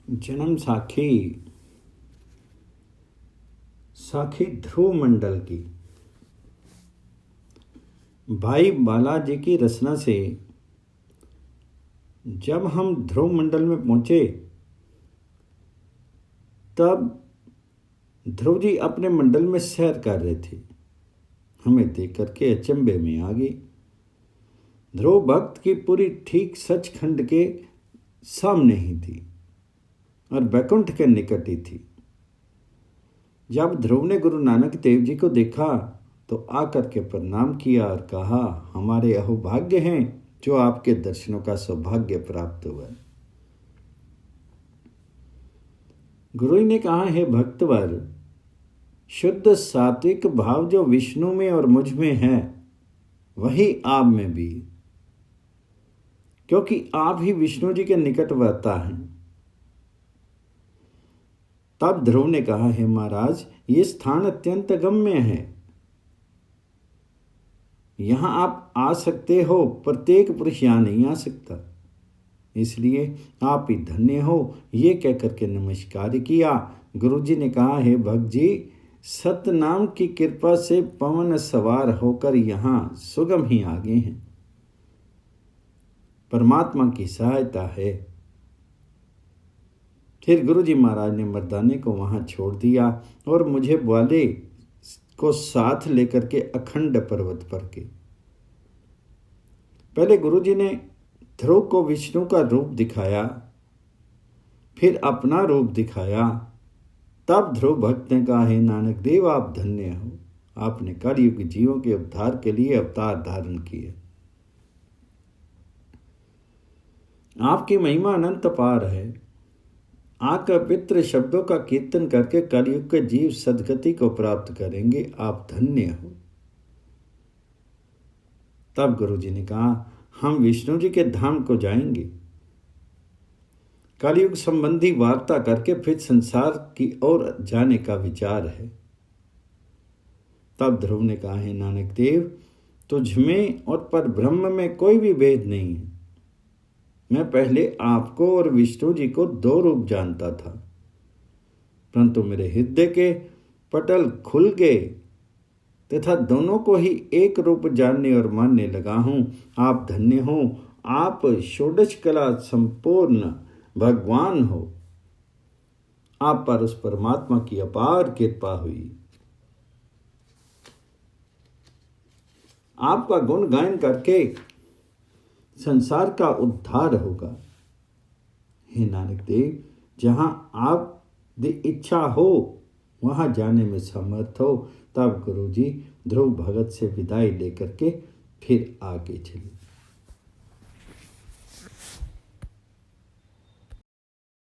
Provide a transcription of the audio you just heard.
जन्म साखी साखी ध्रुव मंडल की। भाई बालाजी की रचना से जब हम ध्रुव मंडल में पहुंचे तब ध्रुव जी अपने मंडल में सैर कर रहे थे। हमें देख करके अचंभे में आ गई। ध्रुव भक्त की पुरी ठीक सचखंड के सामने ही थी और बैकुंठ के निकट ही थी। जब ध्रुव ने गुरु नानक देव जी को देखा तो आकर के प्रणाम किया और कहा, हमारे अहोभाग्य हैं जो आपके दर्शनों का सौभाग्य प्राप्त हुआ। गुरु जी ने कहा, हे भक्तवर, शुद्ध सात्विक भाव जो विष्णु में और मुझ में है वही आप में भी, क्योंकि आप ही विष्णु जी के निकटवर्ता हैं। तब ध्रुव ने कहा, हे महाराज, ये स्थान अत्यंत गम्य है। यहां आप आ सकते हो, प्रत्येक पुरुष यहां नहीं आ सकता, इसलिए आप ही धन्य हो। ये कहकर के नमस्कार किया। गुरु जी ने कहा, हे भक्त जी, सतनाम की कृपा से पवन सवार होकर यहां सुगम ही आ गए हैं। परमात्मा की सहायता है। फिर गुरु जी महाराज ने मर्दाने को वहां छोड़ दिया और मुझे ग्वाले को साथ लेकर के अखंड पर्वत पर के पहले गुरु जी ने ध्रुव को विष्णु का रूप दिखाया, फिर अपना रूप दिखाया। तब ध्रुव भक्त ने कहा, हे नानक देव, आप धन्य हो, आपने कलयुग जीवों के उद्धार के लिए अवतार धारण किए। आपकी महिमा अनंत अपार है। आपके पवित्र शब्दों का कीर्तन करके कलयुग के जीव सदगति को प्राप्त करेंगे। आप धन्य हो। तब गुरु जी ने कहा, हम विष्णु जी के धाम को जाएंगे। कलयुग संबंधी वार्ता करके फिर संसार की ओर जाने का विचार है। तब ध्रुव ने कहा, हे नानक देव, तुझ में और पर ब्रह्म में कोई भी भेद नहीं है। मैं पहले आपको और विष्णु जी को दो रूप जानता था, परंतु मेरे हृदय के पटल खुल गए तथा दोनों को ही एक रूप जानने और मानने लगा हूं। आप धन्य हो। आप षोडश कला संपूर्ण भगवान हो। आप पर उस परमात्मा की अपार कृपा हुई। आपका गुण गायन करके संसार का उद्धार होगा। हे नानक देव, जहां आप दी इच्छा हो वहां जाने में समर्थ हो। तब गुरु जी ध्रुव भगत से विदाई लेकर के फिर आगे चले।